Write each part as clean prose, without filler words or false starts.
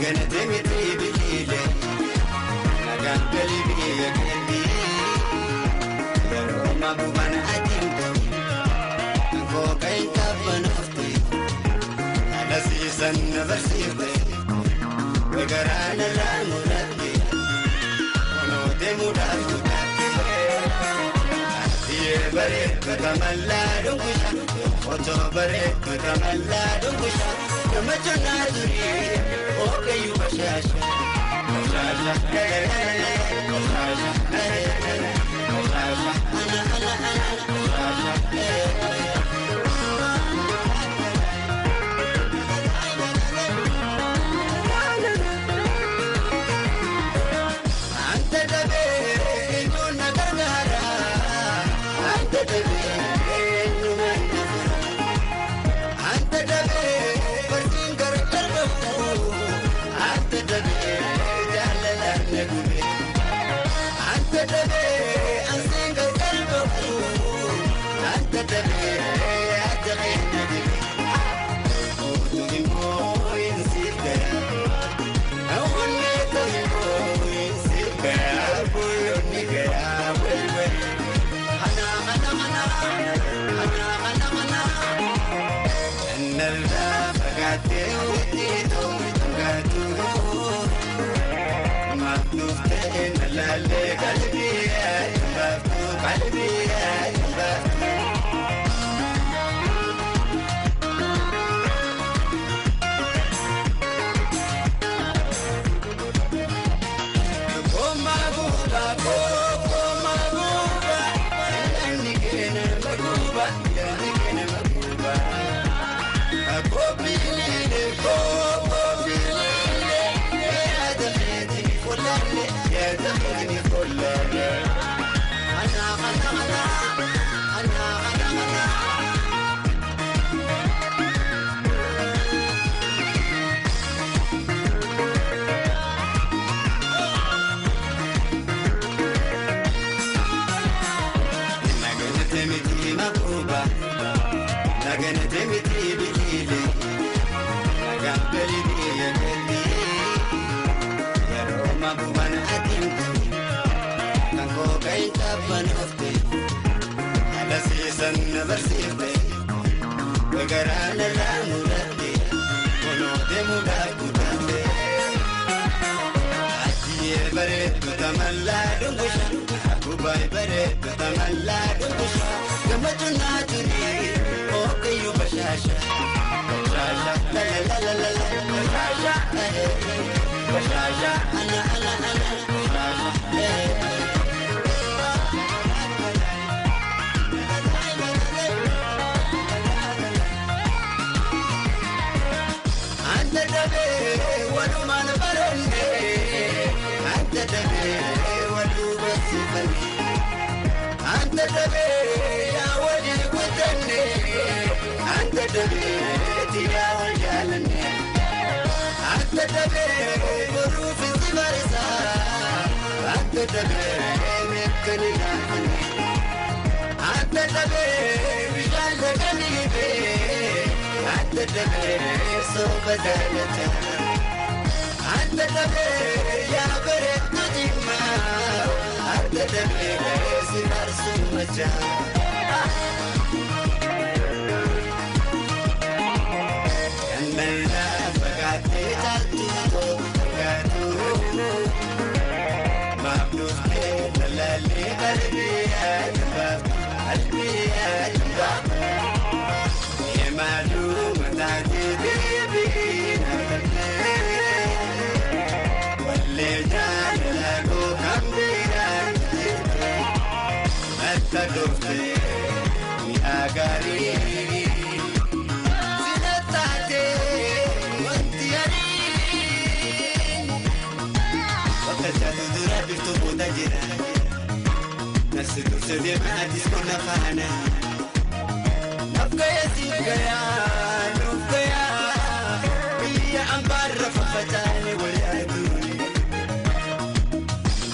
gonna take me to the healing. I can't believe it again. You're my woman, I think. I'm going to run off the season, never see it. We got an alarm, no, they would have to back. But I'm a lad of Bushan. What's over it? But I'm a lad of Bushan. The Majanazuri, okay, you were Shasha. Never see it. We got an alarm, one of them would have to be. I see a beret, but I'm a lad of Bushan. Who buy beret, but I'm a lad of Bushan. The Majanazuri, okay, you Bashasha. Bashasha, la la la la la, Bashasha, Bashasha, Anna, Bashasha, أنت تبي يا ولي وطني أنت تبي يا وجالني أنت تبي ظروف الزمرسة أنت تبي مكني نحني أنت تبي بجال قلبي أنت تبي صوب زالتها أنت تبي يا برد قديمة أنت تبي سمر سمجة أننا فقعتي تلتو مبلوس بين اللي قلبي أجباب قلبي أجباب يا معلوم تعديدي بينا واللي جان لقو كم بينا تدوفتي يا قريب زينتاتي وانت يرين وقت تدورا بيرتبو دجرا نفس الدوسة ما تسكن نفانا نفقا يسيقا يا نفقا يا بيا أنبار رففتاني واليادوني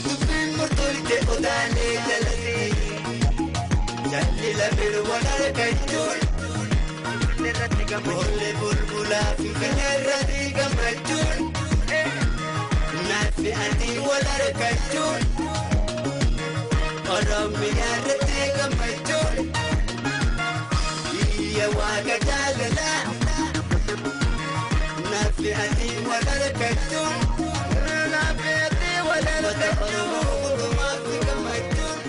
تبين مرتولتي قداني تلسي جالي لبير ولا كيتون بولي بلبلا في كنرتي كمجون nafi'ati wal argachuun Oromiyaa irratti gammachuun biyya waaqa jaalalaa nafi'ati wal argachuun nafi'ati wal argachuun Oromaaf gammachuun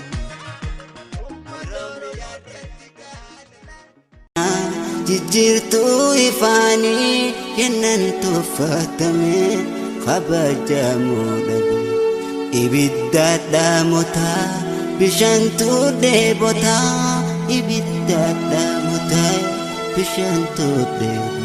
Oromiyaa irratti jaalalaa jijjiirtuu ifaanii kennan tuffatame kabajamuudha ibidda dhaamota bishaantu dheebota ibidda dhaamota bishaantu dheebota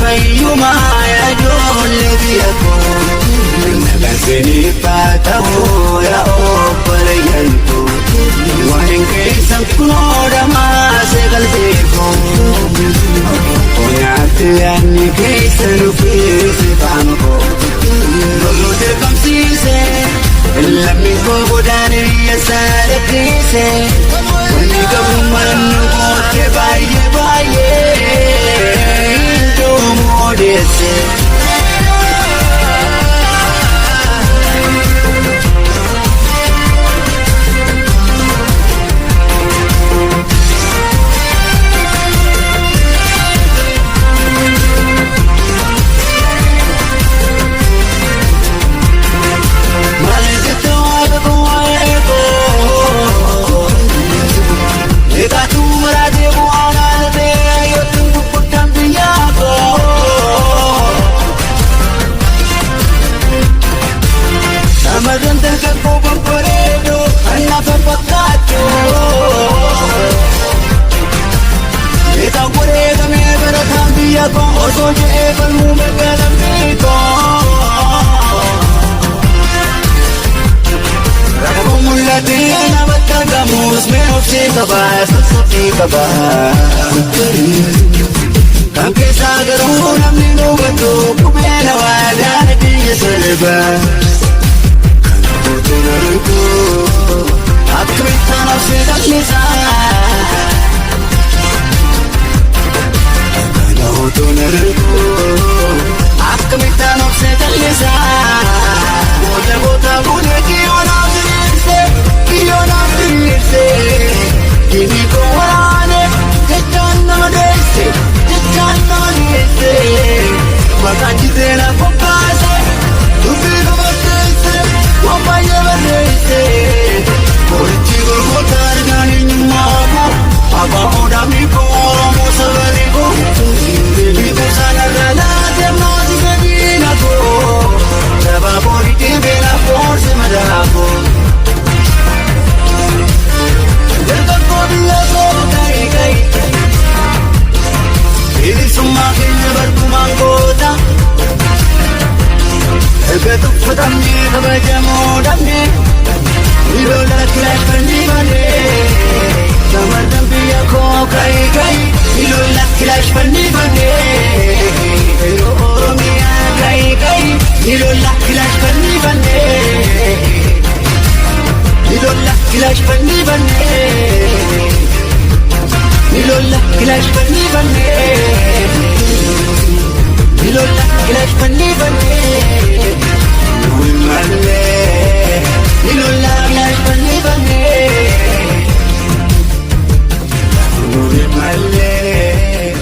Fayyuma yaa ijoollee biyya koo, nagaan seenii faata kunoda maase qalbeeko Onyaate yaadni keessa dhufeesse qaamako Loloote kamsiise Lammi koo godaane biyya isaa dhabdeesse Wanni qabummaan nu goote baay'ee baay'ee Hinduu odeesse Kan keessa garuu namni nubatu kubeena waadaan biyya salba Kan gootu nargu akkamitti nafsi dhaqnisa Kan gootu nargu akkamitti nafsi dhaqnisa Goota goota goota kiyoonaaf diriirse Kini ko waraane jechaan nama deesse jechaan nama deesse Maqaan jiteena qophaase dubbii qabatteesse waan baay'ee barreesse Qorichi gurgurtaa argaan eenyummaa koo abbaa odaamni koo moosa barri koo Biituu sanarra laatee mootii gadiina koo Dabaa boori deebeela foorse madaa koo Bilisummaa keenya barkumaan goota Erga tuffatamnee kabajamoo dhabnee Lola kilaashfannii banee Shamarran biyya koo ka'ii ka'ii Lola kilaashfannii banee Oromiyaa ka'ii ka'ii Lola kilaashfannii banee Lola kilaashfannii banee Lola kilaashfannii banee Lola kilaashfannii banee Mul'allee Lola kilaashfannii banee Mul'allee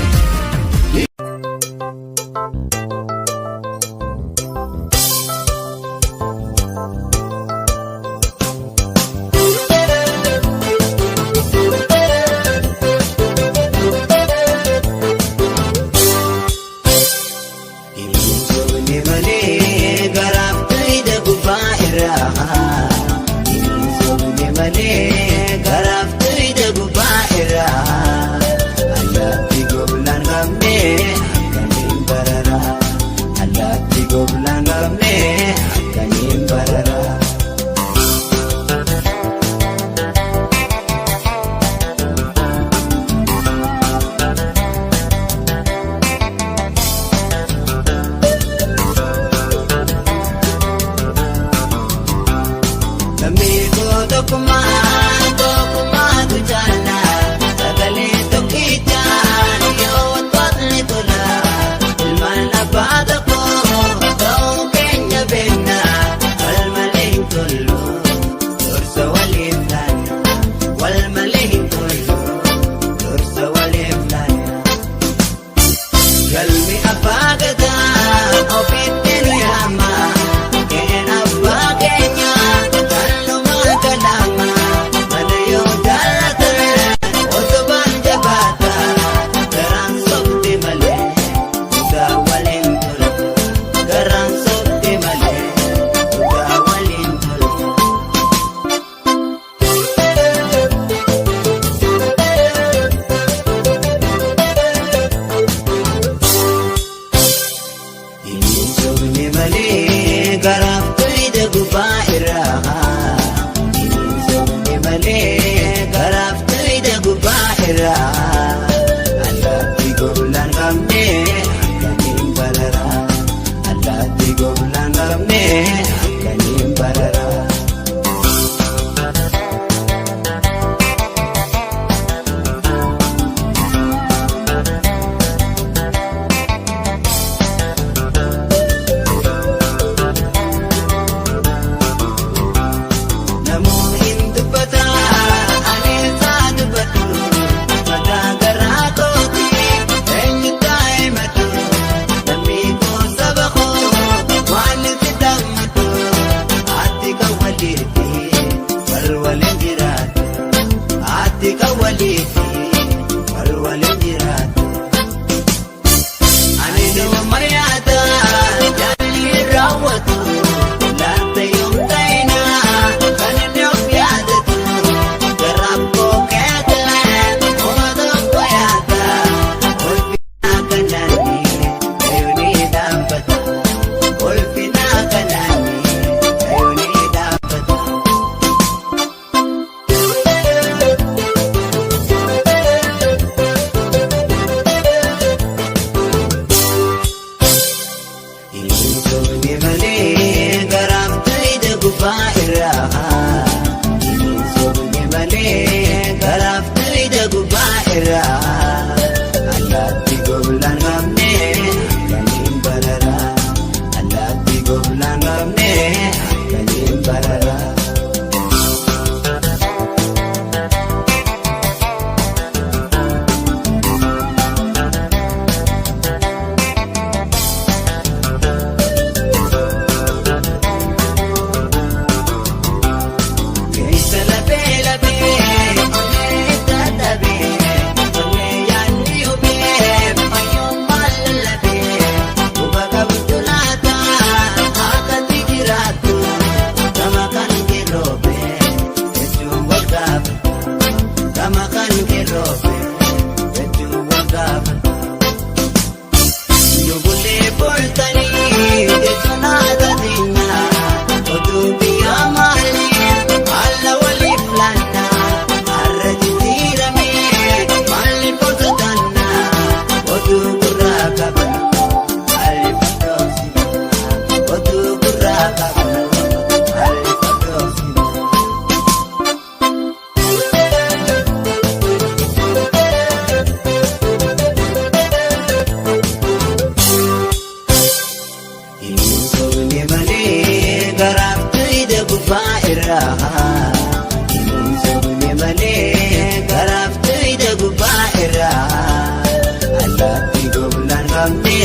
lamne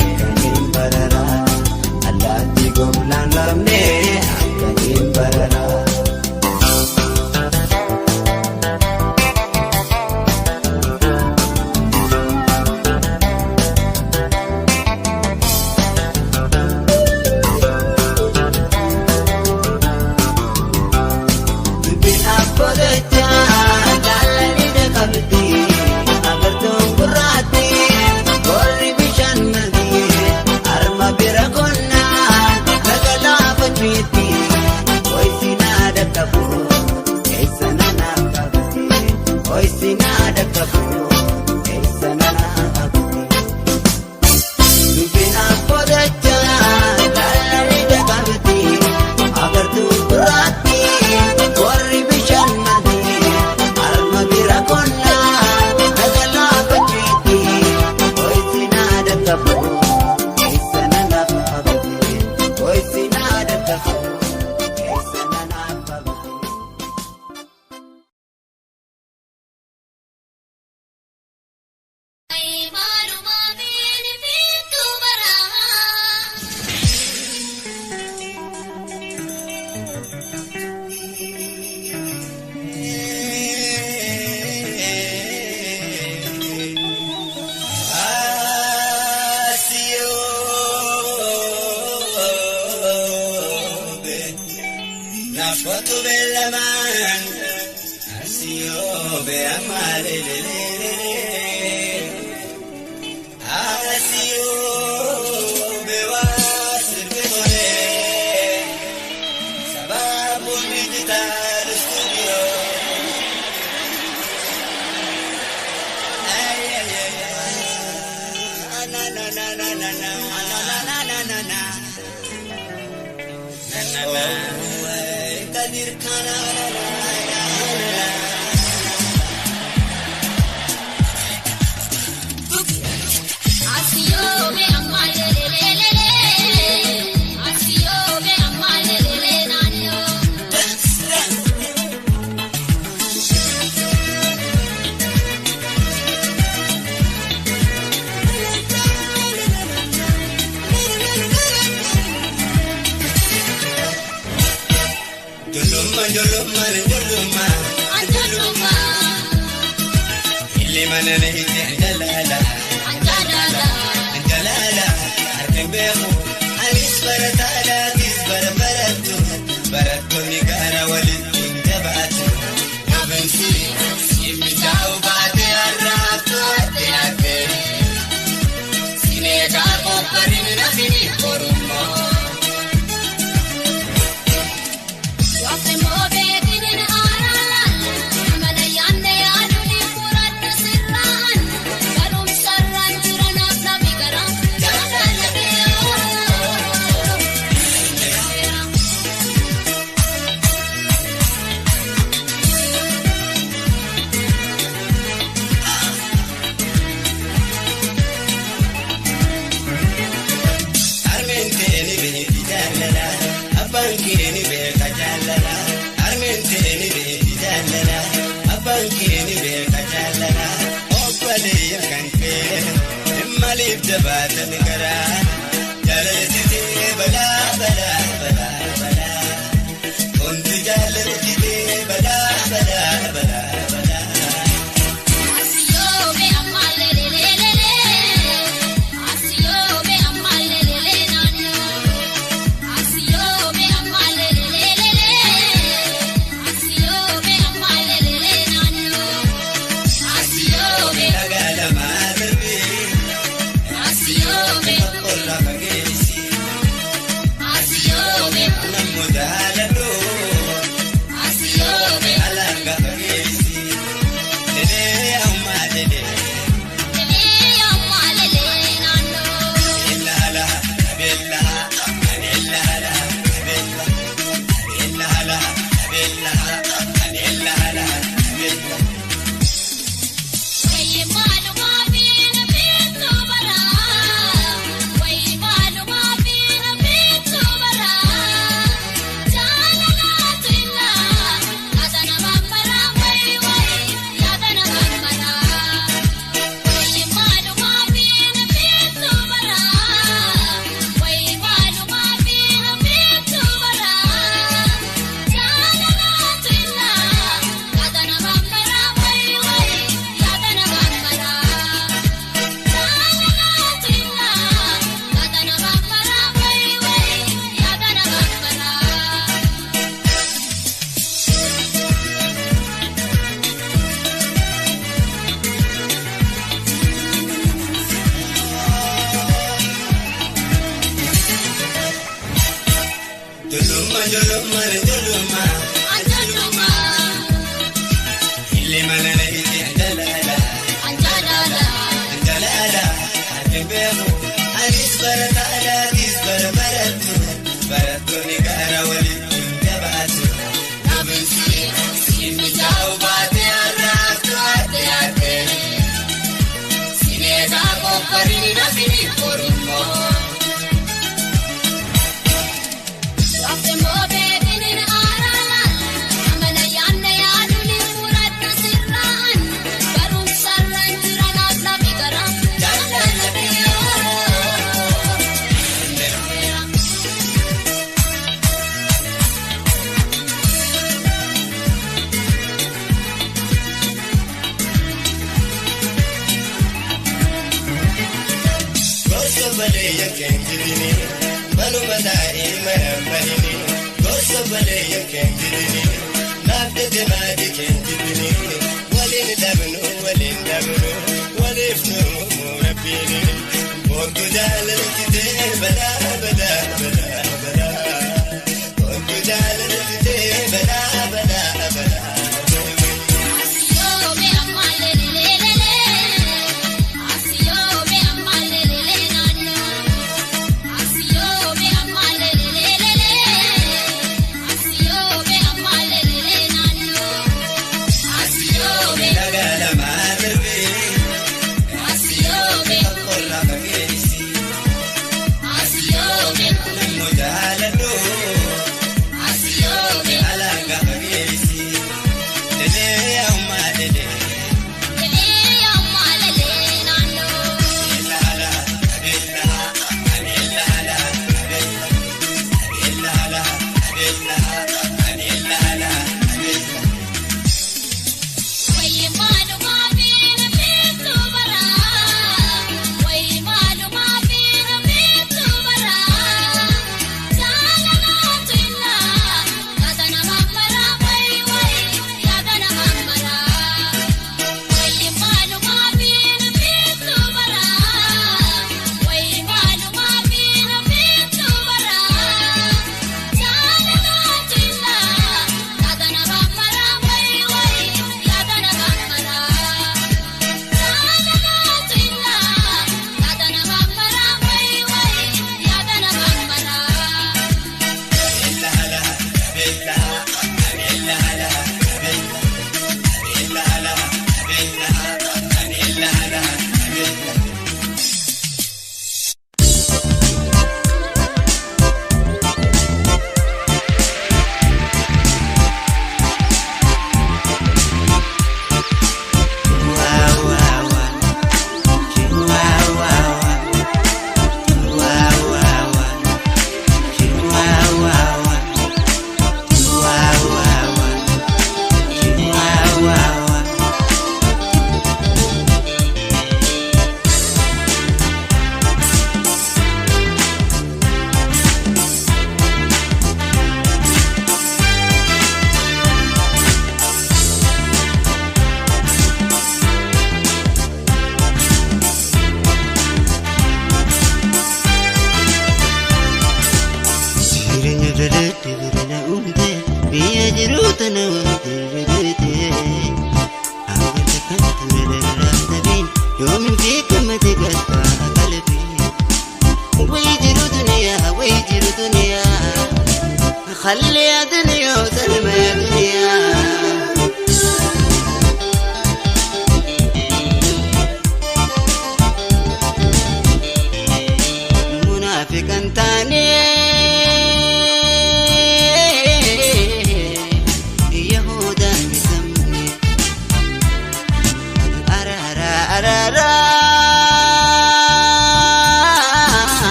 akanin barara alati gomlan lamne akanin barara Foto bella man, asio be amare le asio be wasir be more, sababu digital studio. Ay ay ay, na na na na na na na na na na na na na. Kadir kana Asio be amale le Asio be amale le nano Joluma Illi mana nahi anjalala arkin beeku alis baratala kis baratu nigara walitin jabaatu yabinsi imidau baate arraatu ate sinega koparin nafini korumo Jabat negara jalan sini bala bala bala bala untuk jalan sini bala bala bala bala Asio be amale le Asio be amale le nano Asio be amale le Asio be amale le nano Asio be agala madre Asio be kolla kagesi Asio be namudalado Asio be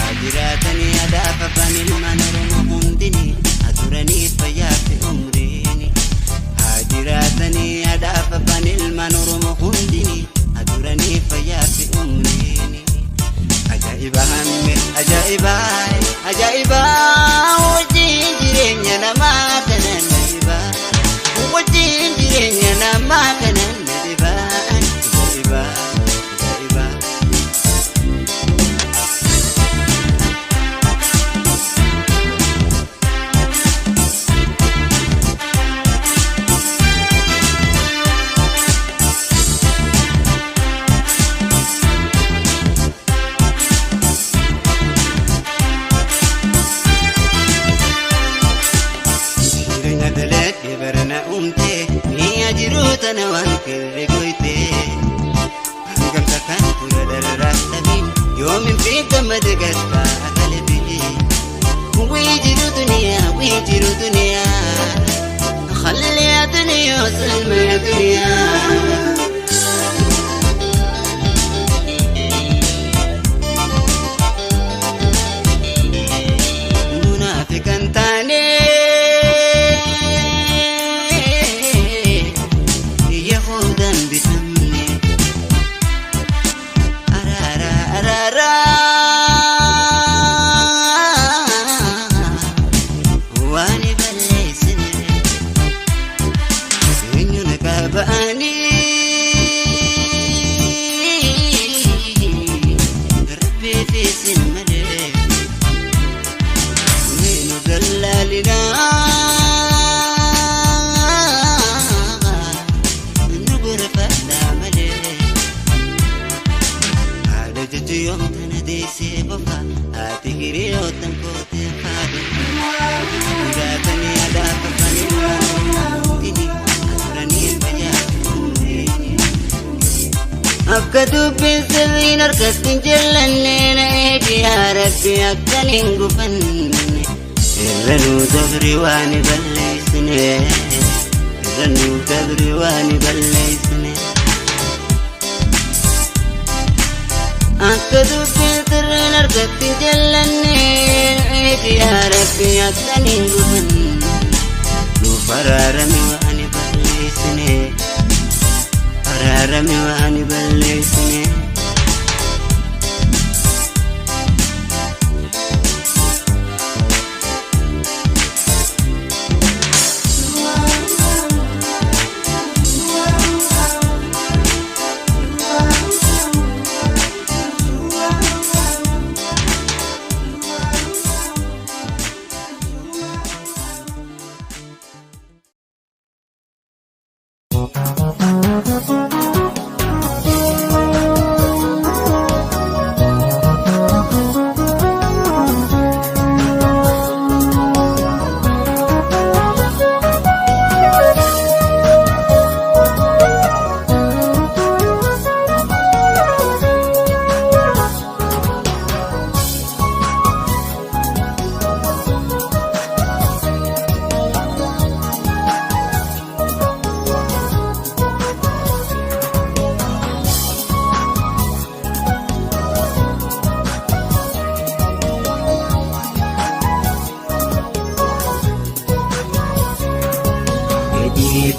Hajiratani adafa banil manorumo hundini adurani fayati umrini. Hajiratani adafa banil manorumo hundini adurani fayati umrini. Ajaiba hanme ajaiba ajaiba wajin jirenya nama kanan ajaiba wajin jirenya nama kanan ajaiba ajaiba ajaiba. Jirutana wan kere goite angam takan pura darratabin yomin fi kamadagasta qalbi wijiru dunya khalli ya dunya salma ya dunya munafikan tane Akkatu pinselin arkatin jallanne na eegi yaa Rabbi akkan hin gufanne irranuu dabri waan balleessine irranuu dabri waan balleessine akkatu pinselin arkatin jallanne na eegi yaa Rabbi akkan hin gufanne nuuf araarami waan balleessine Rami wani balleessine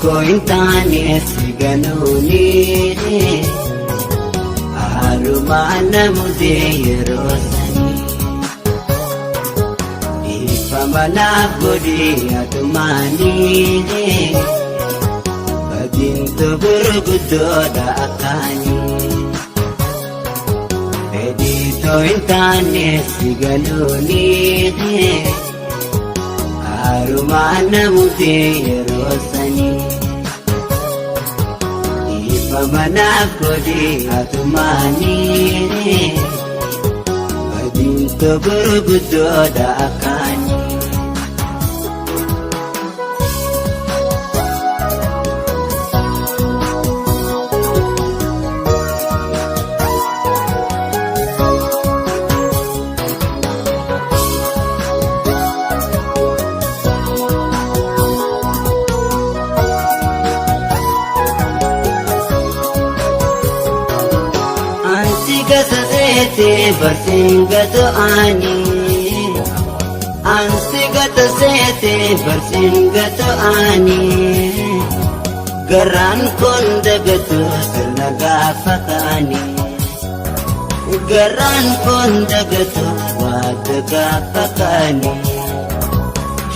Kointani siganuni arumana mudeyerosani ifamana bodi atumani badintu burgudoda akani edito intani siganuni arumana mudeyerosani Manaf kodi atumani badintu burgudoda akani seete barsiingatu ani ansigatu seete barsiingatu ani garaan kun dagatu sirna gaafatani garaan kun dagatu waata gaafatani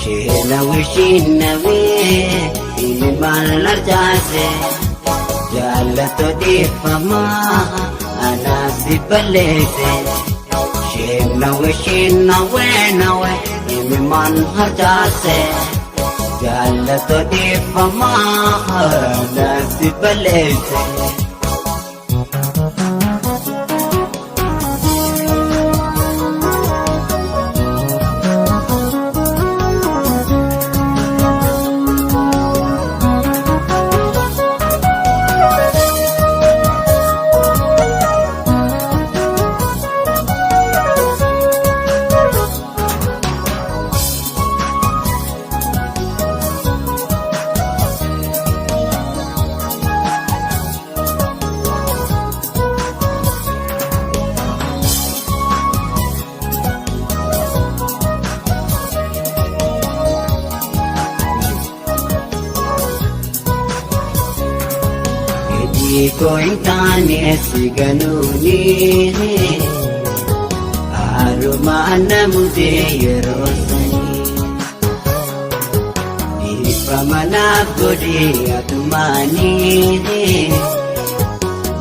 sheenawi ilmaan larjaase jaallatoo dhiifamaa anasi balleesse sheenawe ilmaan harjaase jaallatoo dhiifamaa anasi balleesse. Ko intane siganuni aruma namude yerosani dipamana godi atumani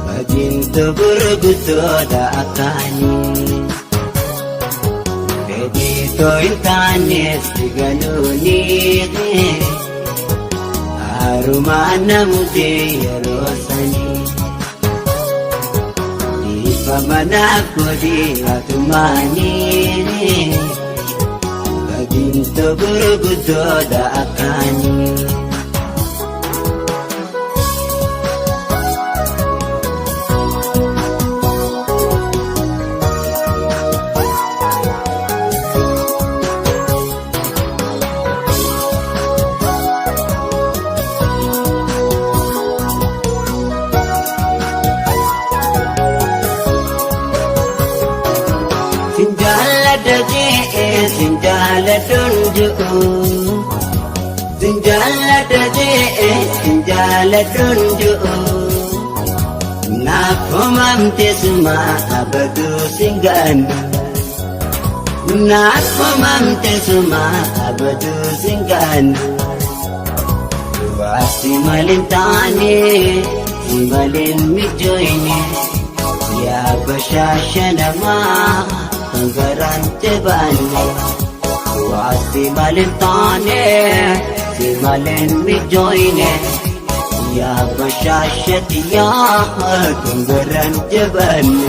baginto burguto da akani bedito intane siganuni aruma namude yerosani Pamanakodi atumani baginto burgudo da akani Sinjala dunju nakomamte suma abadu singanu nakomamte suma abadu singanu wasi malintane simalin mijoine ya bashashanama garante bani wasi malintane simalin mijoine ya bashashatiya garante bani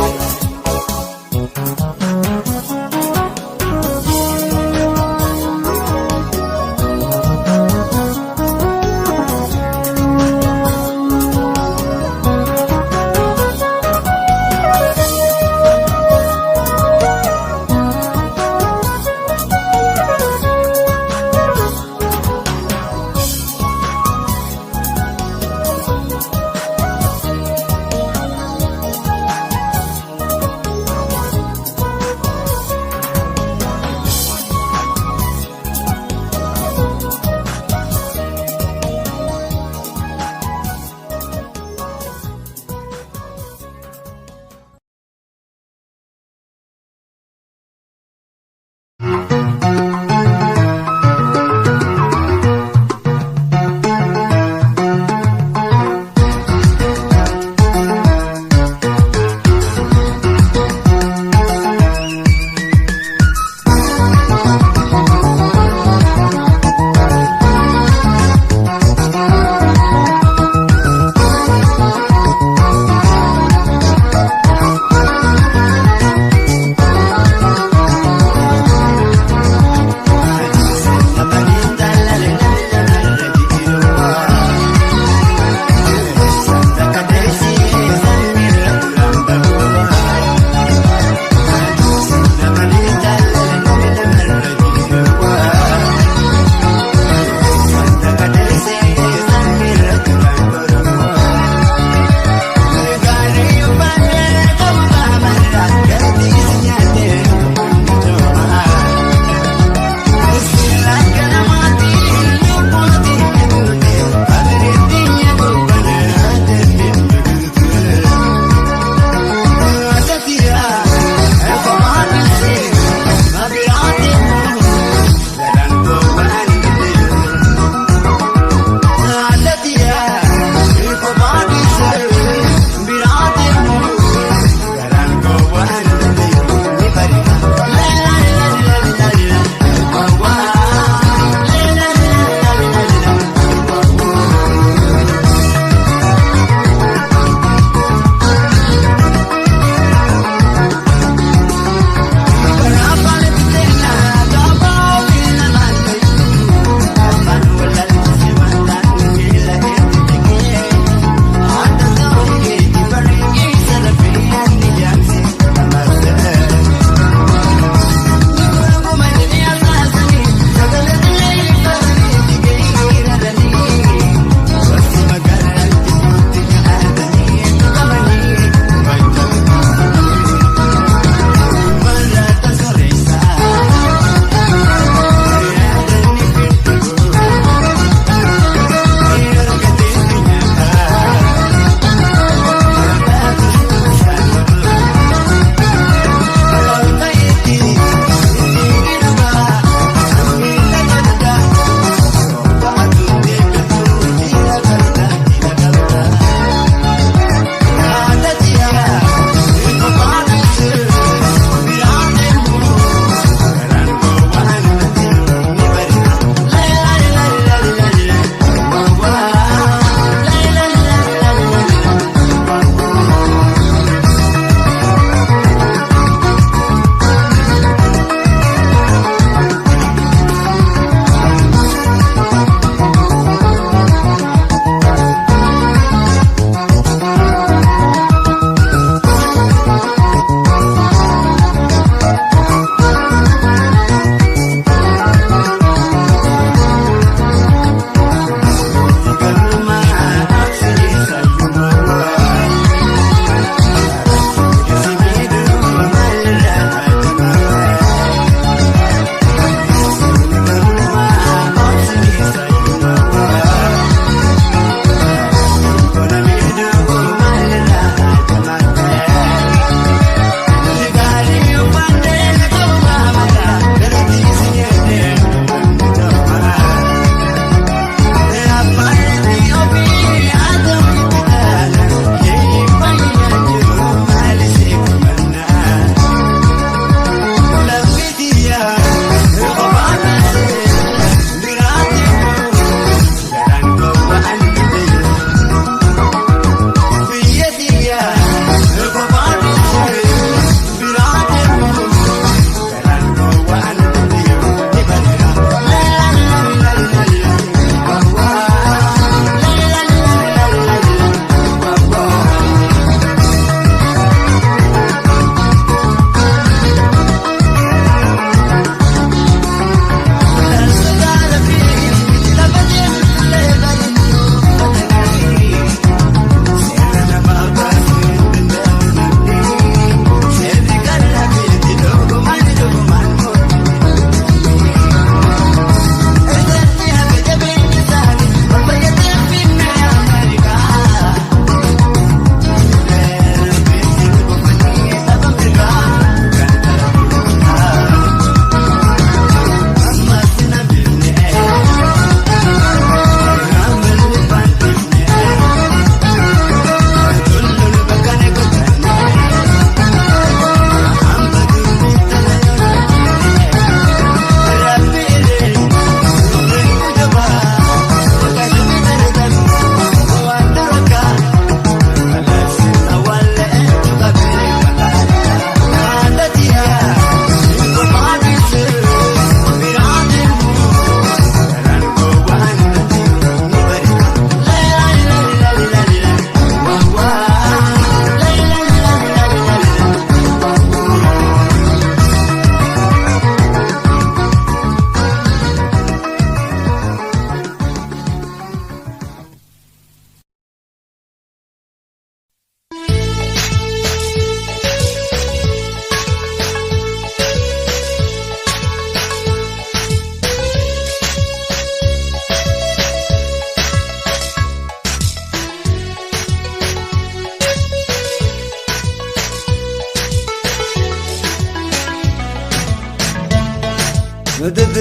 مدد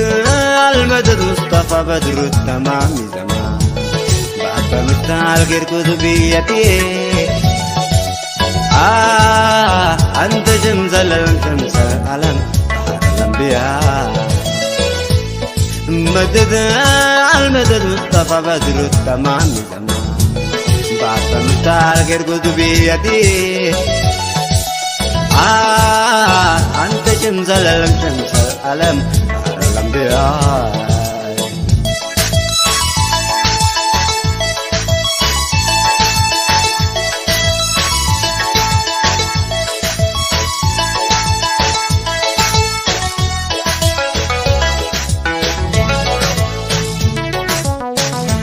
المدد مصطفى بدر التمام زمان بعد مستعال غير كتبيتي أنت جمزل الشمس العلم الأنبياء مدد المدد مصطفى بدر التمام زمان بعد مستعال غير كتبيتي أنت جمزل الشمس العلم الأنبياء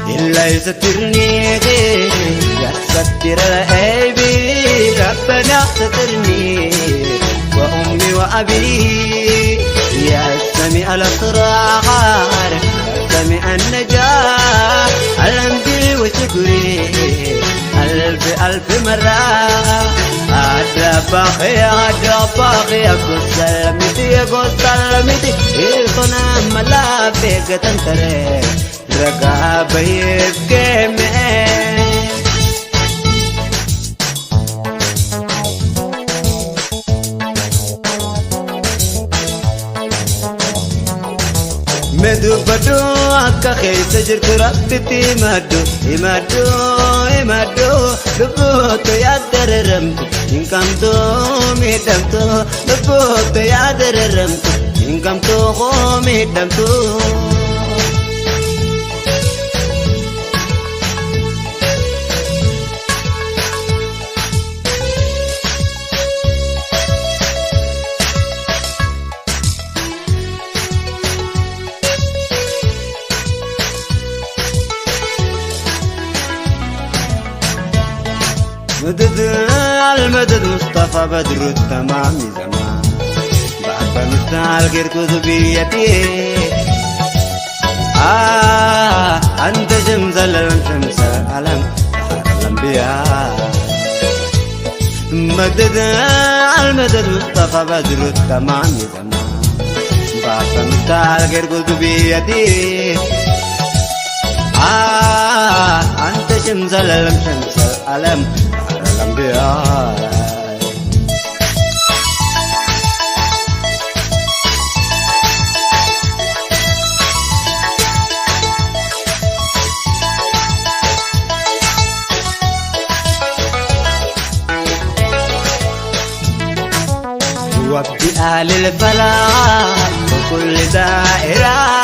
إلا يسترني يا ستر عيبي ربنا سترني وأمي وأبي يا سميع الأسرار يا سميع النجاة الحمد وشكري ألف ألف مرة أدباخي أقول سلمتي إلقنا ملابك تنتري رقا بيب كمين مدو بدو أكا خيس جرت ربتي مدو لبوتو يا دررمتو إنكمتو ميدمتو لبوتو يا دررمتو إنكمتو ميدمتو مدد المدد مصطفى بدر التمام زمان بعد مستعال غير كتبيتي أنت جمزل الشمس العلم الأنبياء مدد المدد مصطفى بدر التمام زمان بعد مستعال غير كتبيتي أنت جمزل الشمس العلم الأنبياء وابتئال الفلاح وكل دائرة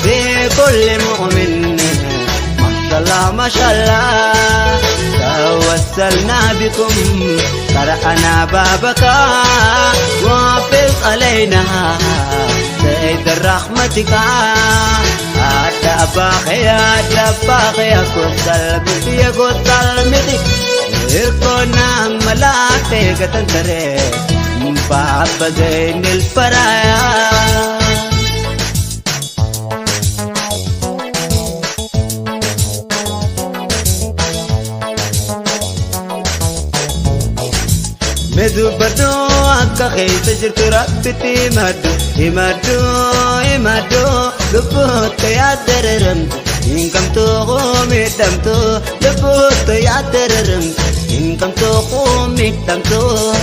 في كل مؤمن ما شاء الله توسلنا بكم قرأنا بابك وافق علينا سيد رحمتك أتباخي كل سلبي كل سلمتي إرقنا ملاتك تنتري باب زين الفرايا مدو بدو أكا خيس جرت ربتي مدو لبوت يا دررمت إنكم تقومي دمتو لبوت يا دررمت إنكم تقومي دمتو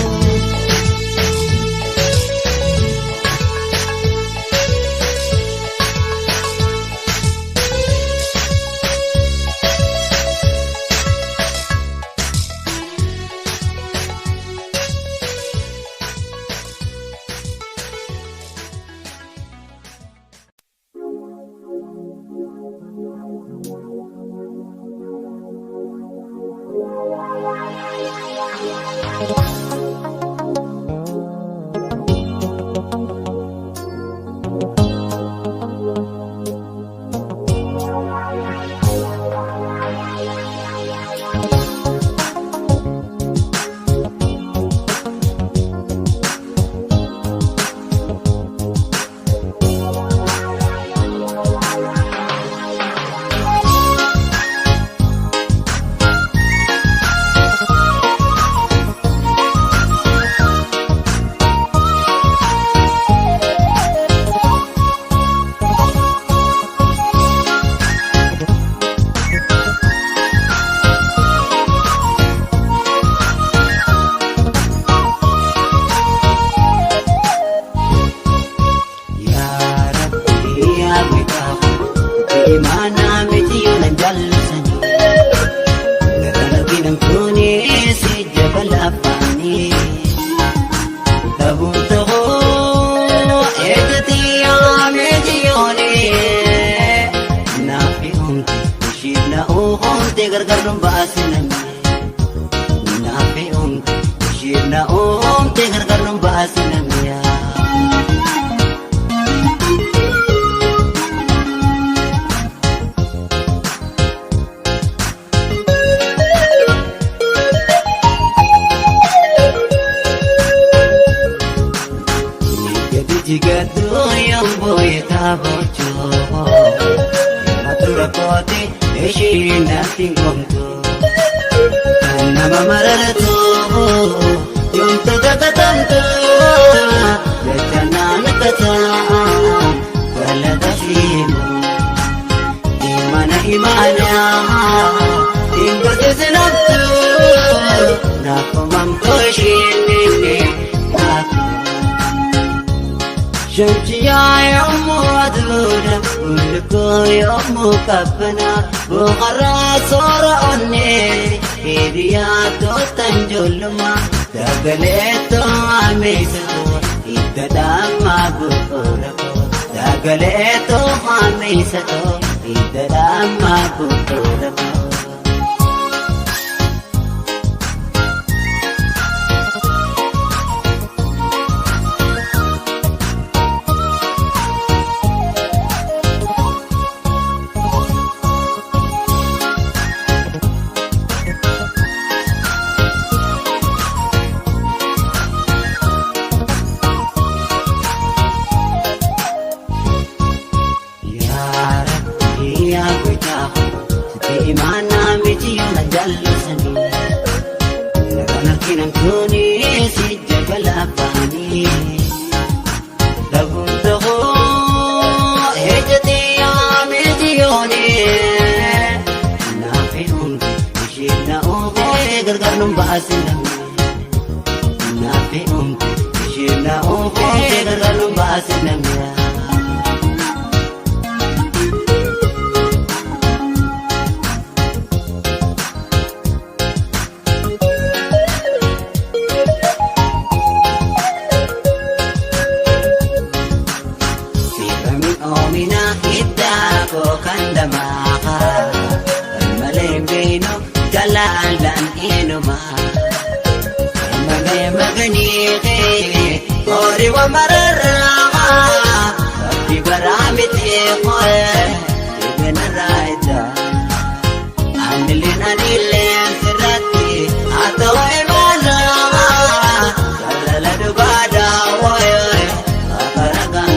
تبوته إجتي عميجيوني نافيهم تشيلنا أوهم تقرقرن باسنمي نافيهم تشيلنا أوهم تقرقرن باسنمي Jigatu yang boy tabocho matura koti eshina tingomto nama mararatu yung tatatanto betana nakata wala tasimo imana ingkasisinatu nakumamtoshini شمشيا يوم أدلونا ولكو يوم كبنا بغرا صورة أني إيدياتو تنجلما تقليتو عميسو إتدام بطوركو تقليتو عميسو إتدام بطوركو Imana miti najallusani Nakanaki namkuni si jabalapani Daguntaho ejati amijiyoni Nafihun ishina uho gargarnum baasinami Nafihun ishina uho gargarnum baasinami Kandamaka Malimbeino Jalalan inuma Maganiki Ori wa mararama Abdi baramiti koe Ibn raida Anilin sirati Ato imana Jalala dubada woy Akaragan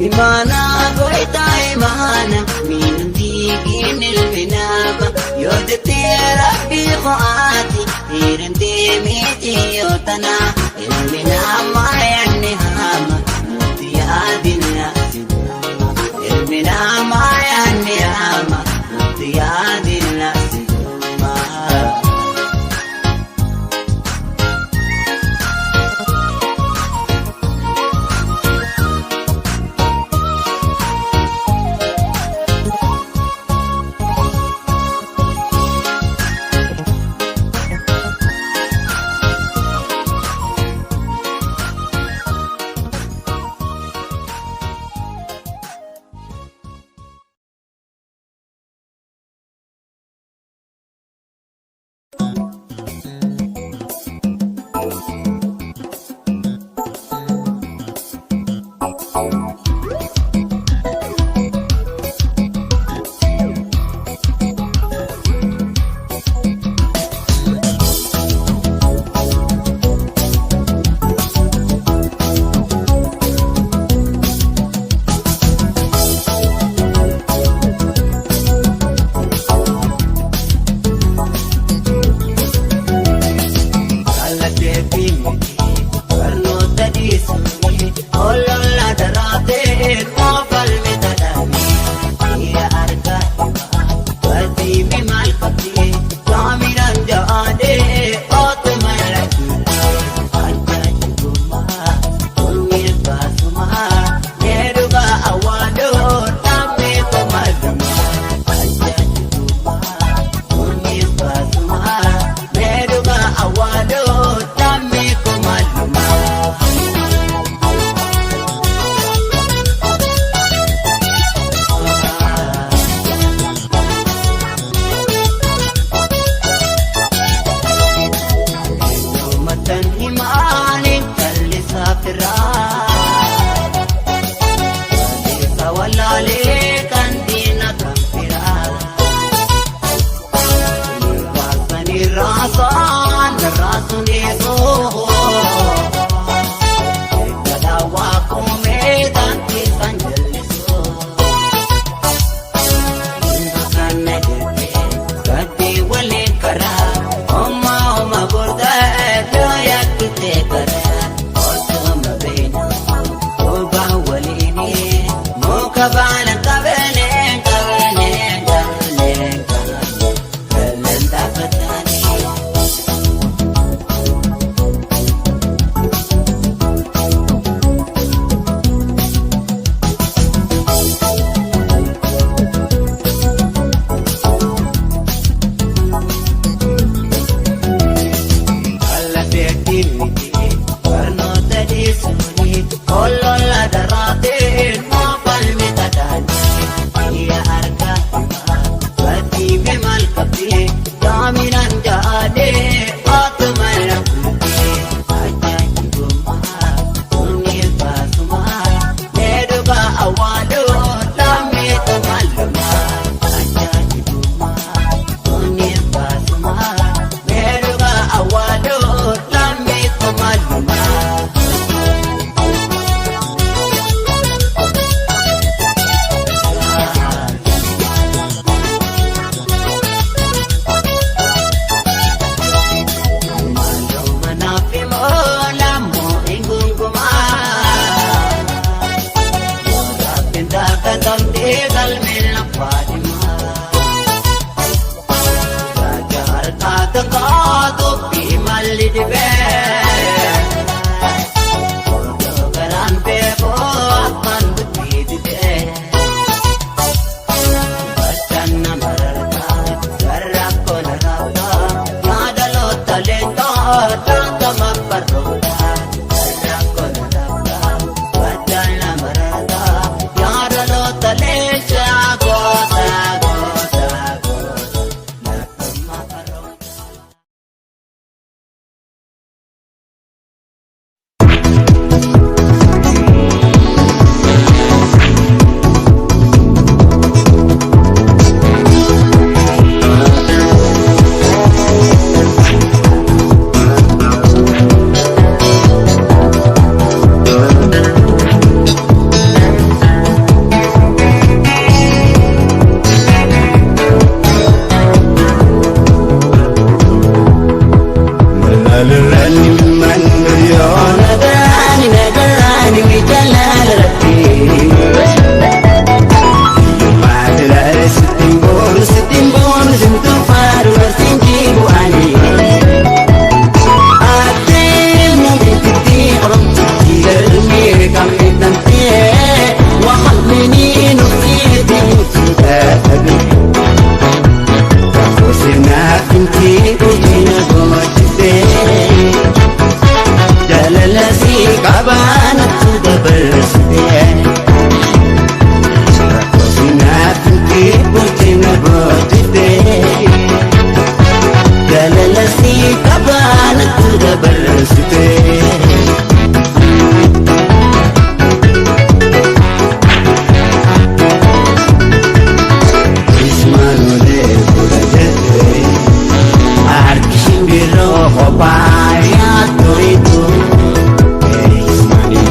Imana goita imana minundigin ilminama Yodete rabbi khuati Irinti miti yotana Ilminama yanihama Mutiyadin nasiduma Ilminama yanihama Mutiyadin nasiduma dibe garan pe ko apan dibe bachan marta garra ko narata yadalo taleta tama parota garra ko narata bachan marta yadalo taleta go sago sago nakama parota Biro ko pa ya tu itu, ismani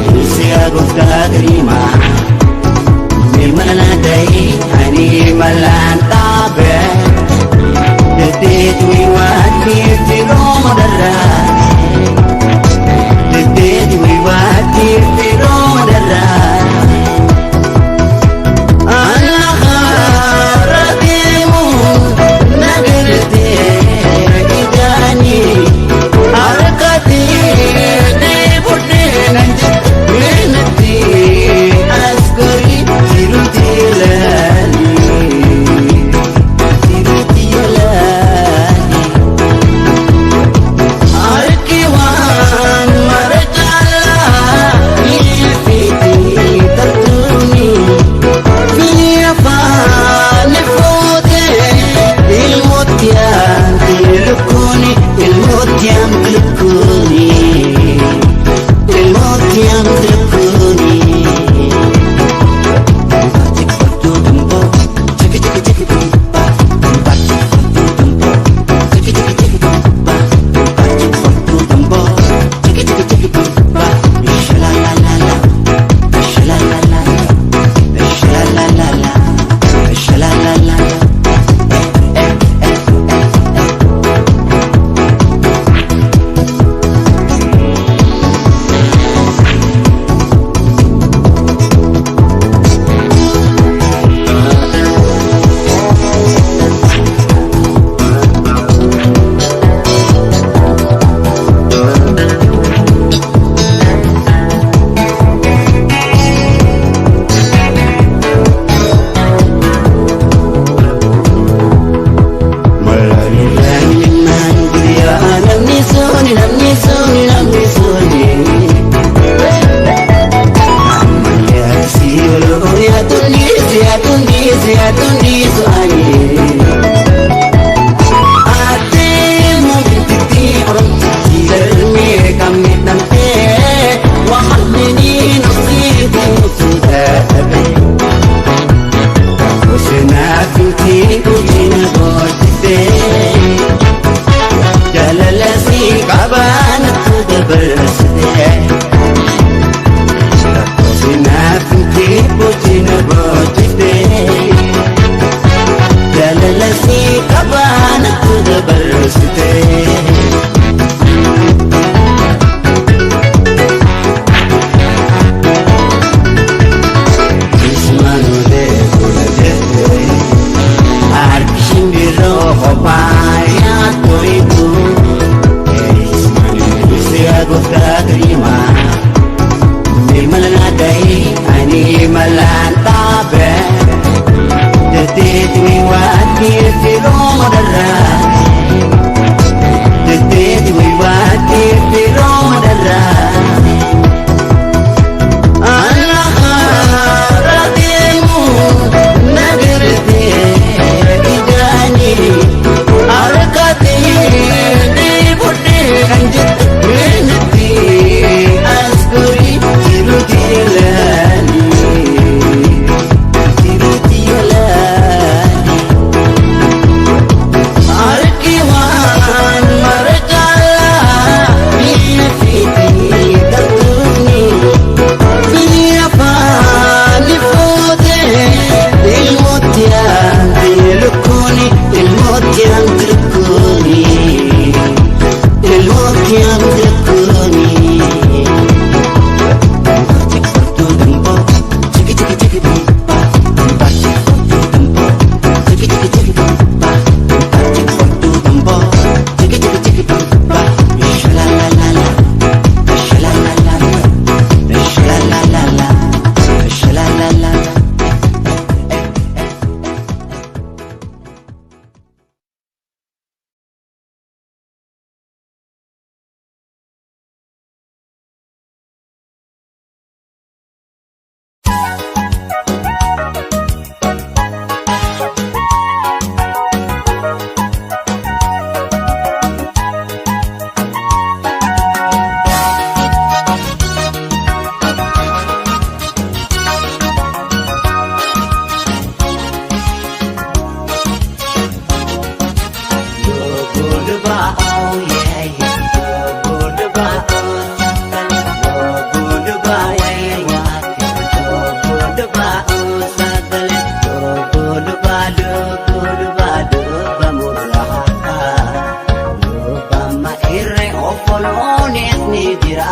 ni jira.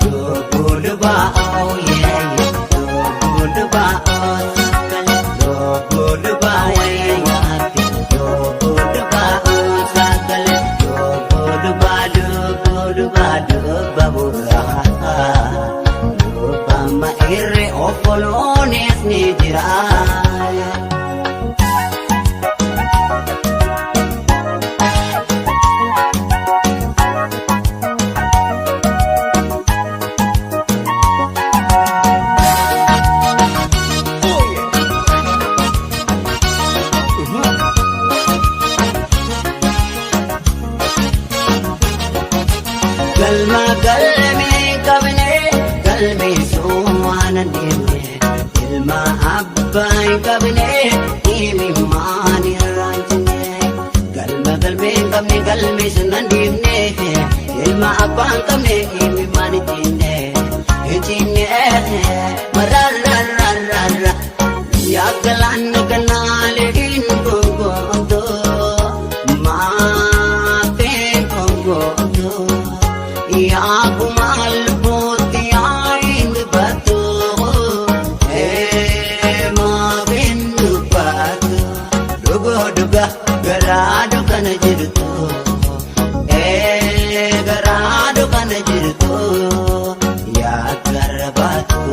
Dubul ba'o yeah, dubul ba'o sakal, dubul ba'o wati, dubul ba'o sakal, dubul ba'o babura. Dubama ire opolones ni jira. Galma galmi kabne galmi suwana nimne ilma abbai kabne imi mani ranjne galma galmi kabne galmi sunan nimne ilma abban kabne imi mani tinne ejine mararararara ya galan kanale din gongo ma te gongo ya kumal poti aind batu ma bindu patu dugo duga garadu kana jirtu garadu kana jirtu ya garbatu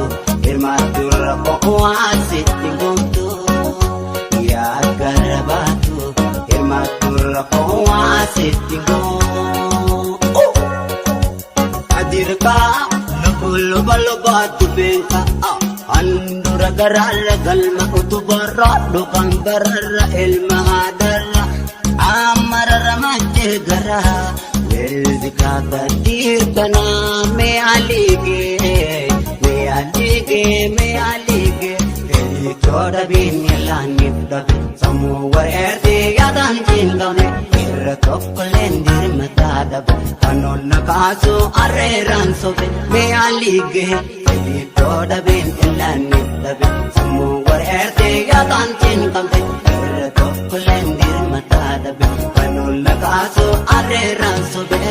irmatur qawasit guntu ya garbatu irmatur qawasit guntu dirka lubul balbat bengka andura garala galma utubara dukan garara ilma hadara amar ramajhe gara veldika kadir kana me alige eli toda bin yalani dak samuwar erde yadan jingane tokkolendir matadab anon nakaso arreran sobe me alige eli toda bin yalani dak samuwar erde yadan jingane tokkolendir matadab anon nakaso arreran sobe.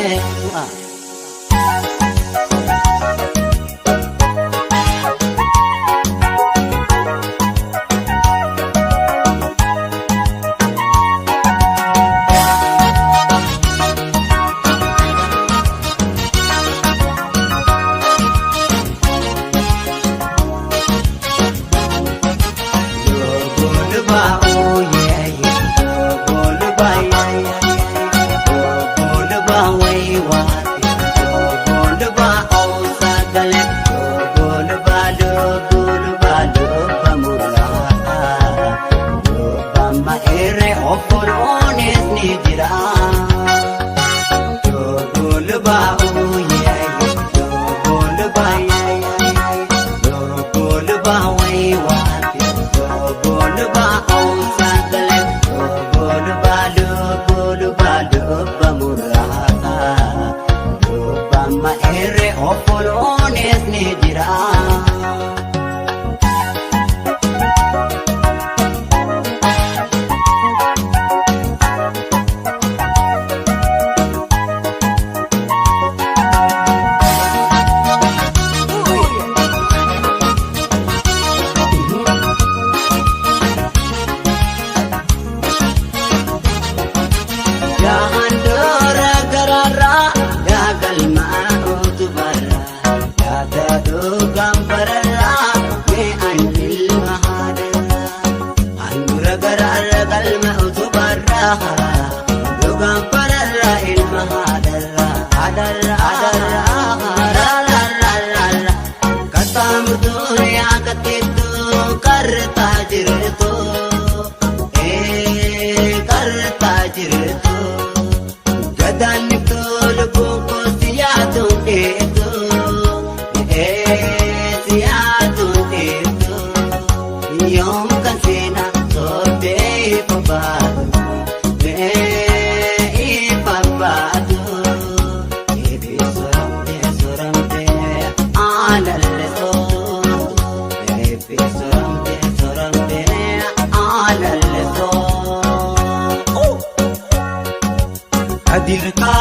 Dirka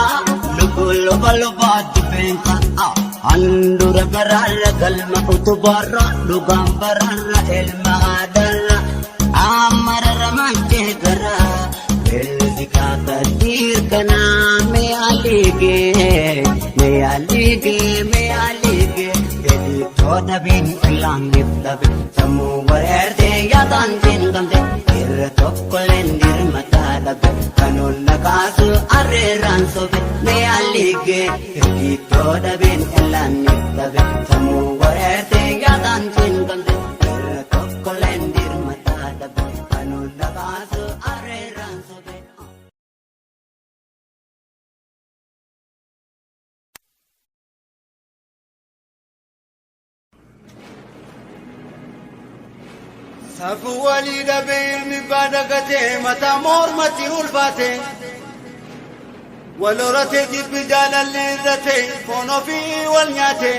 lugul bal lubaatu beeka handura gararra galma utubarra dhugaan bararra ilma aadarra amararra manchee garaa belzi kaakadir kana meeyalige toda bin ilang niftabe samu werde yadan bin gamde irra tokkolen dir matalabe kanun nakasu arreran sobe meeyalige toda bin ilang niftabe samu werde yadan bin gamde irra tokkolen dir matalabe kanun nakasu arreran sobe safu walida beilmi badagate mata mormati ulfate walorate jibbi jaalallirrate fono fi wal nyaate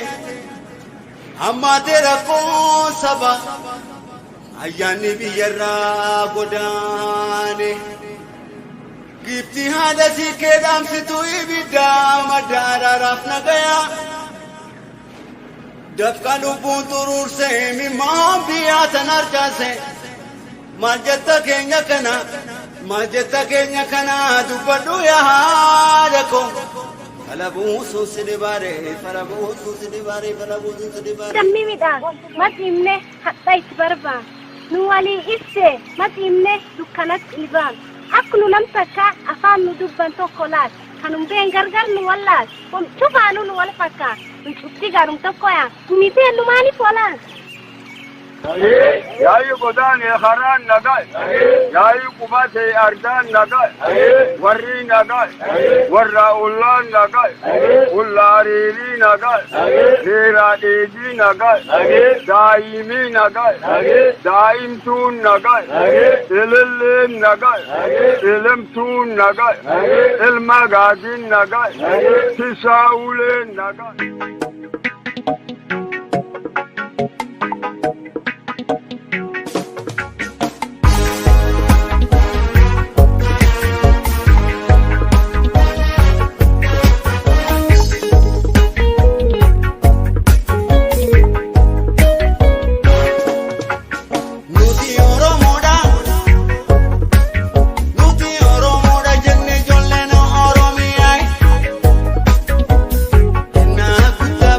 amma tera ko saba ayyaanni biyyarraa godaane gifti haadha si keedhaamsitu ibidda madaaraaraaf nagaya dafka lubbuun tururse mimmaan biyyaatan harcaase maljetta keenya kana dubbadhu yaa haadha ko falabuusu sidibaare dammi midhaan matiimne hadha itti barbaan nu walii ibse matiimne dukkanatti ilbaan akkunu nam takka afaan nu dubban tokko laat kanum been gargar nu wallaat cufaanu nu wal fakkaa nu cufti garum tokko yaa miteen nu maaliif walaan yayi godan kharan nagal yayi kubate ardan nagal warri nagal warra ullan nagal ullariri nagal hiradiji nagal daimi nagal daimtun nagal ilillin nagal ilimtun nagal ilmagazin nagal tisawulen nagal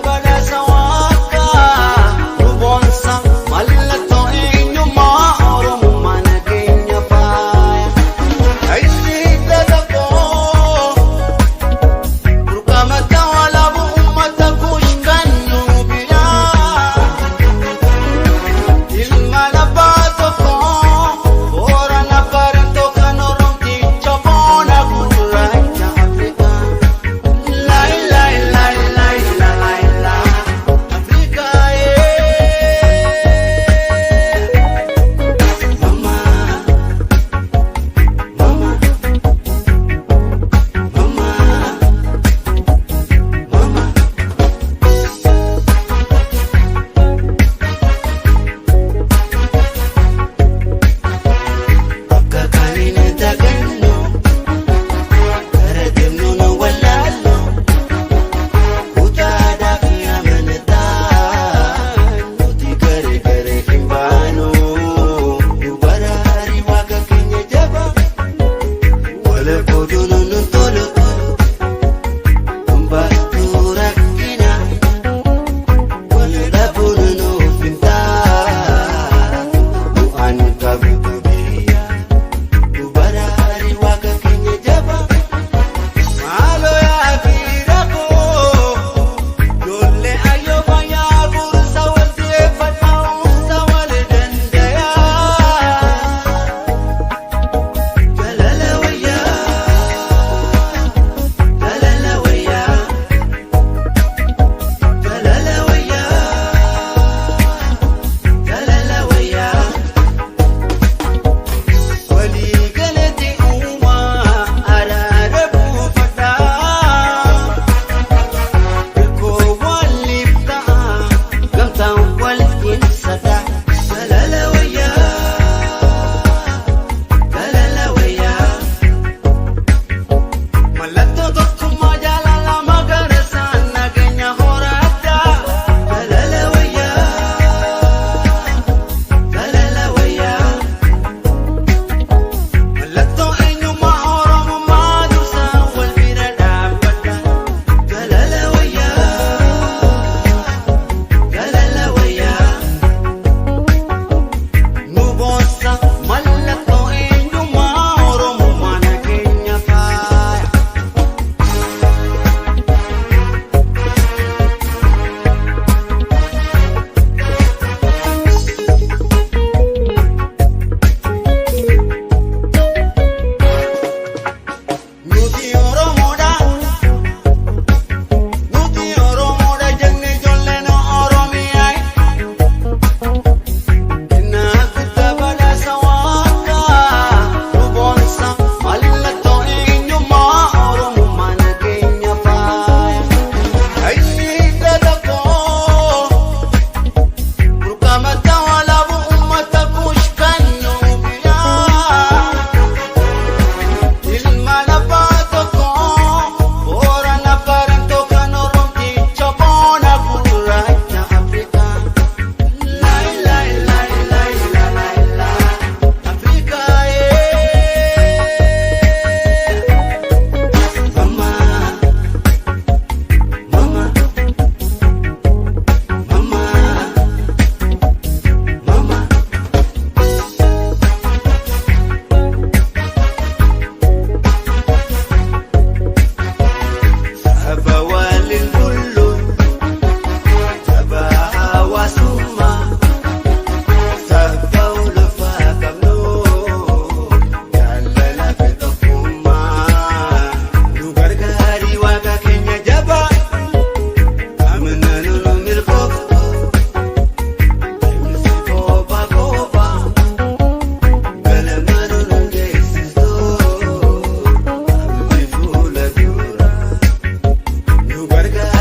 Bada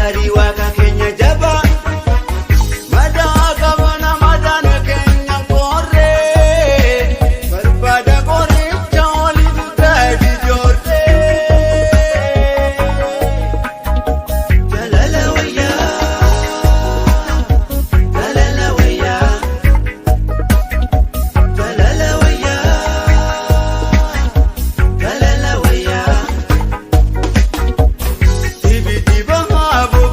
gari waka Kenya jaba mada gabana madana Kenya kore barbada kore chawli dudadi jorte jalala waya jalala waya jalala waya jalala waya ibiti bahabo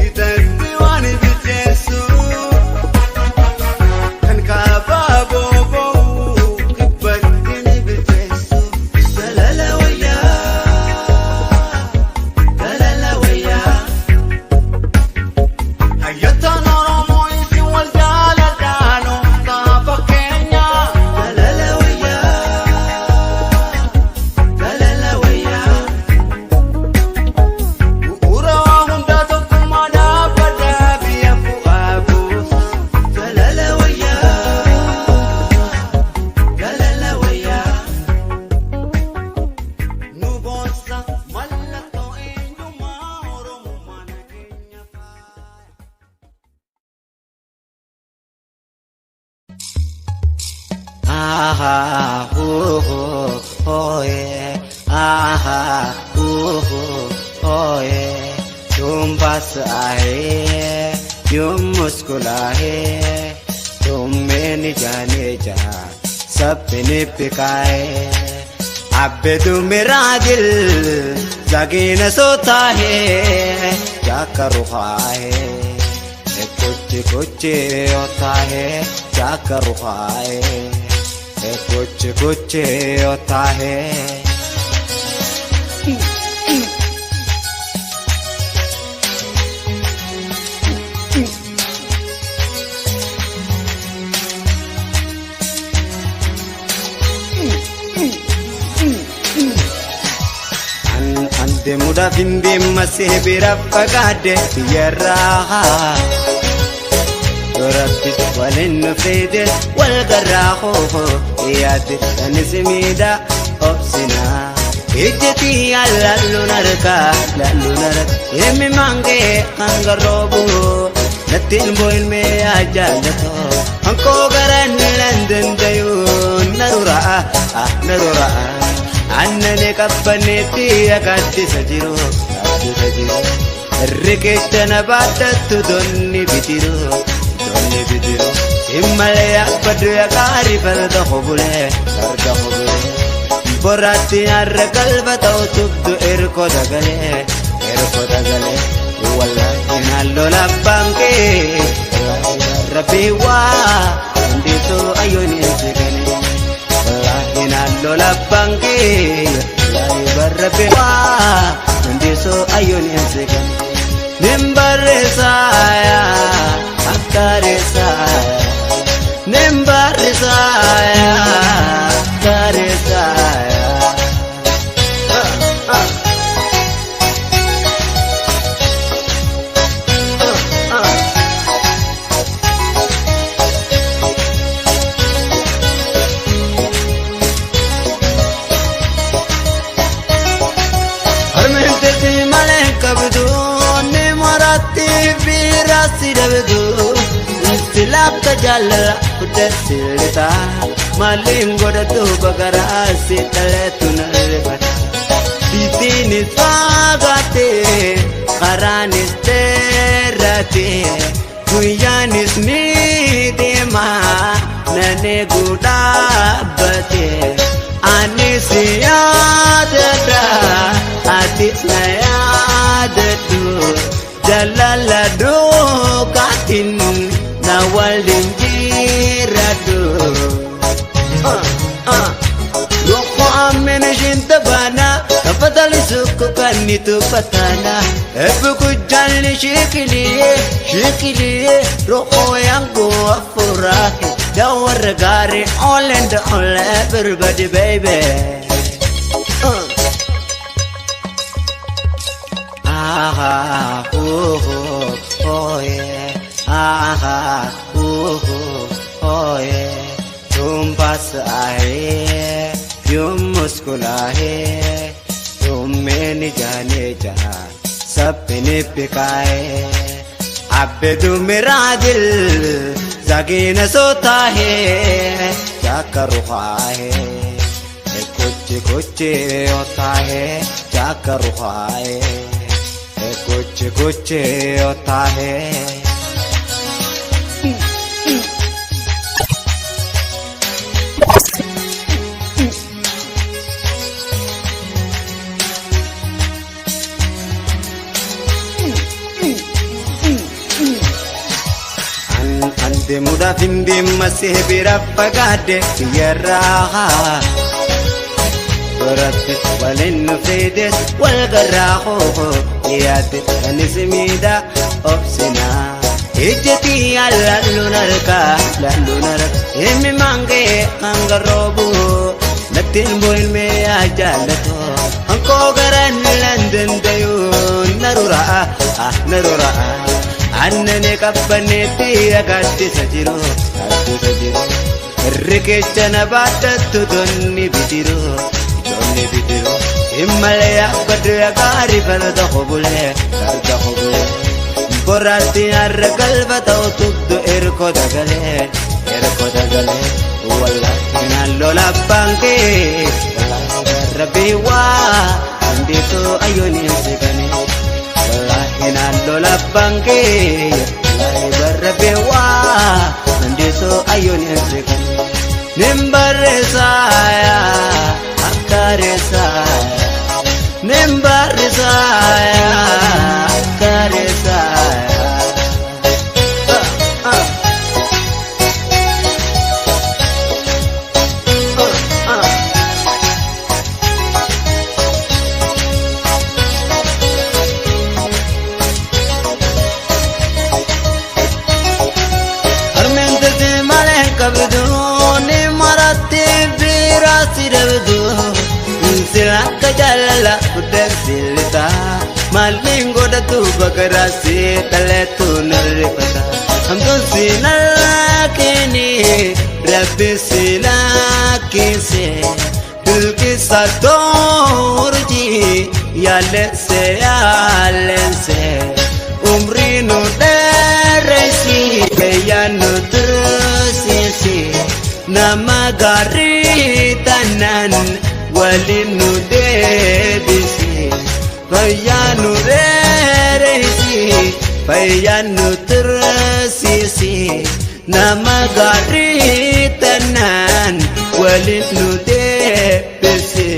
itasti wani bitesu kan kababo kibatini bitesu jalala waya jalala waya hayatana romo isi wal jaladano kafa Kenya jalala waya jalala waya Ura hunda tukumada pada biya fuabu jalala waya jalala waya nubosa malato induma oromo mana Kenya pa aha ho yeah aha ho yeah तुम बस आए तुम मुस्कुराए तुम में न जाने जा सपने पिकाए अब तू मेरा दिल जगे न सोता है क्या करूँ है कुछ कुछ होता है क्या करूँ है कुछ कुछ होता है Ande muda bindi masih berapa gade biarah Rabbi walin fide wal garaho iyad tanzimida obsina ijti allu narka emi mange angarobu natin boil me ajalato anko garan landan dayu narura annane kabbaneti agatti sajiro riketana batattu donni bitiru himmale akbadu yakari farda khobule borati arra kalba tawtubdu erko dagale wallahi nallo labbanke rabbi wa ndito ayoni segane wallahi nallo labbanke rabbi wa ndito ayoni segane nimbare saya akare saya nimbare saya akare saya Silap tajalla udasilita maling goda tu bagara sitale tunalbat ditini sagate karanis terate kuyanis ni dema nane guda bate anisiyadada atisnayadadu jalaladu katin nawal dinjiradu Loko amen shinta bana Kapadali suku kanitu patana Ebu kujali shikili Loko yang gua furahi Dawar gari all and all everybody baby Ah, oh yeah Ah, oh yeah तुम पास आए तुम मुस्कुराए तुम में न जाने जा सपने पिकाए आबेदू मेरा दिल जागे न सोता है क्या करूँ है कुछ कुछ होता है क्या करूँ है कुछ कुछ होता है Ande muda findi masih birapa gade yaraha Berarti walin fides wal garaho Iyad anismida opsina Ijati ala lunarka Imi mange angarobu Natin buin me ajalato Angko garan London dayo narura narura annane kabbanetti agatti sajiro rikechana badattu donni bidiro immalaya badya gari barda khobule borati argal batau tuddu erko dagale wallahi nallo labbange rabbi wa andito ayoni segane Hinalo labangke Lai berbewa Nandiso ayon ensekan Nimbare saya Akare saya Nimbare saya Akare saya kabduni marate birasi rabdu silaka jalala udah silita malingo datu bagarasi taletu naripata hamdu sinakini rabbi silakise dil ki sadorji yalese umri nu deresi kayanu nama gari tanan walinu debisi bayanu reresi bayanu tersisi nama gari tanan walinu debisi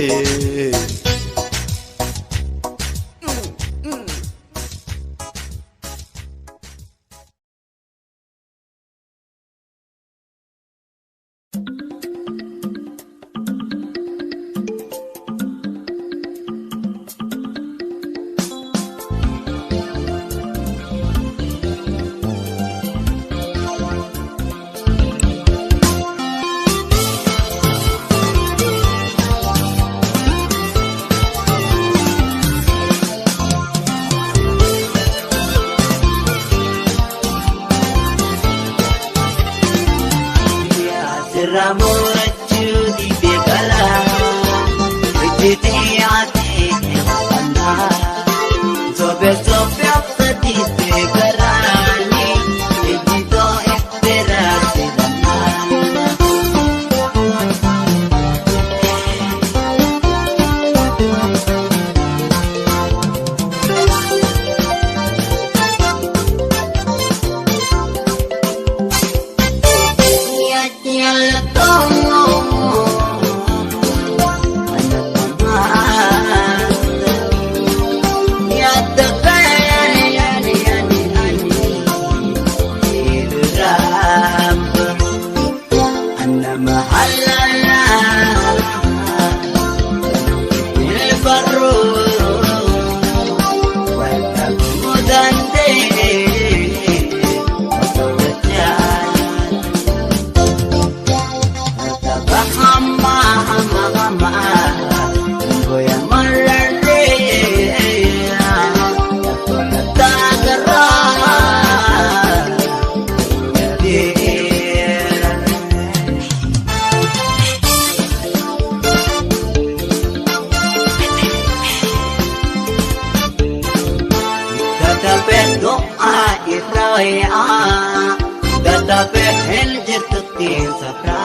idoya dadabe heljertutti sabra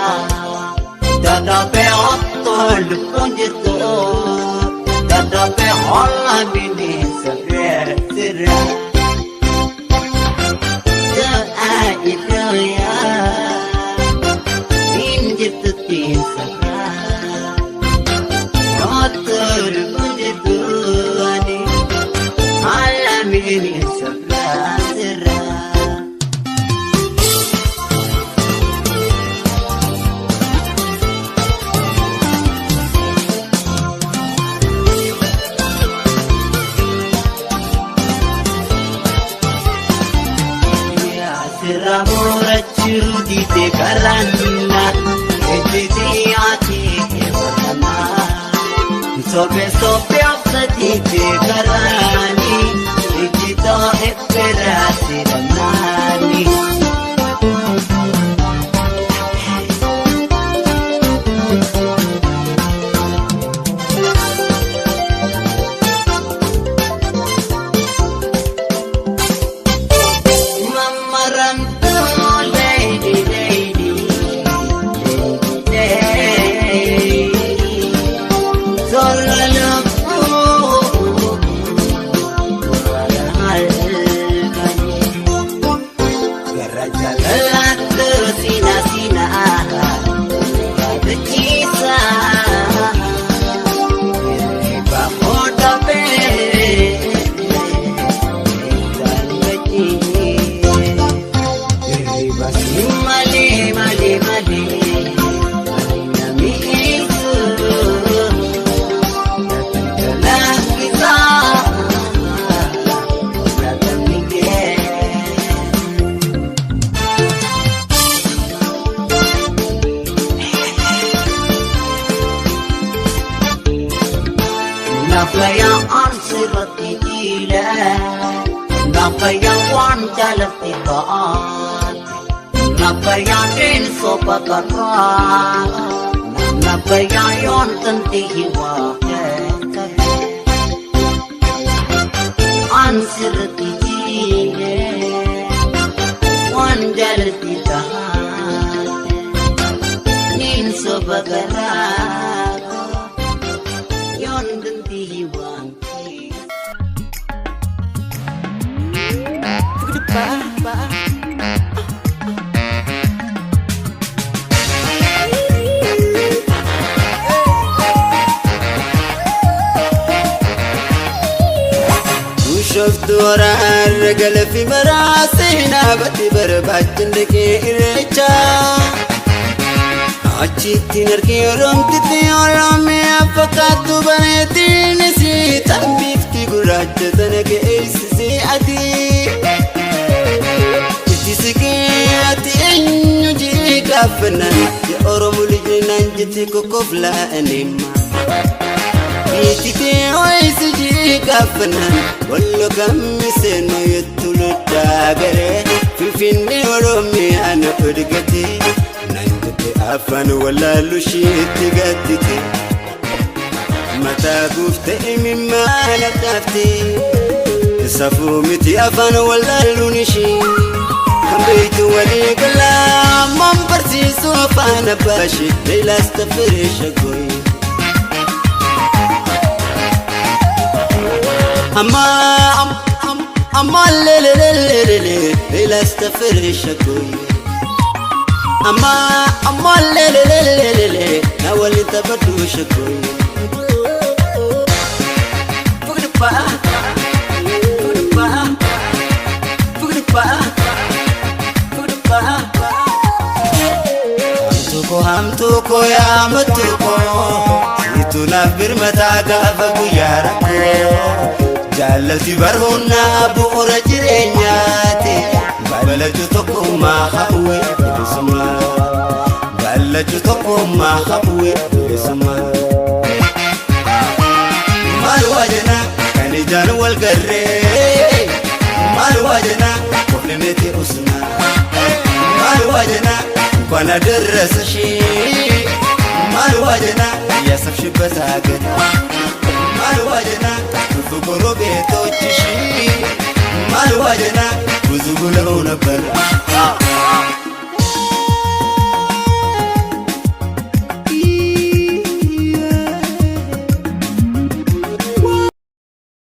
dadabe ottol punjirtu dadabe holla bini sabra sirra idoya heljertutti sabra ottol punjirtu ani holla bini sabra sirra Ramurachu di te karana ejiti ati kevarana sobe sobe apsati te karani ejito ekperasi ramani Nafaya ansirati ila Nafaya wan jalati ta'at Nafaya din sopakara Nafaya yon tanti hiwa Ansirati ila Wan jalati ta'at Nin sopakara شفت ورا الرجل في مراسينا بدي بربات لكيرجا أجيتي نركي رمتي ورامي أفكات بنيتي نسيت أبيفتي قرات تنك إيسي أدي تسكياتي إنو جي كافنا يا أرمو لجنان جتي كوكوفلا أنيما يتي ويسجي كافنا ولو كم سنو يتولو داغري في فيني ورمي أنا أرغتي نانجتي أفن ولا لشيتي غتتي متى قفتي مما نتافتي سفومتي أفن ولا لنشي بيت ولي كلام من برسي سوفانا باشي ليلا استفرش أقوي أما ليلي ليلا استفرش أقوي أما ليلي ناولي تبدوش أقوي Hamtuko ya matuko Situna birmata gafa guyarako Jalati barhuna bu'ura jirenyati Balaju toko mahawi bisma Balaju toko mahawi bisma Malwajna kanijan wal garre Malwajna kuflimeti usna Malwajna وانا درس شيء ما الوجنا يسف شبتاقنا ما الوجنا في قلوبي توجشي ማልዋጀና ብዙ ብለው ነበር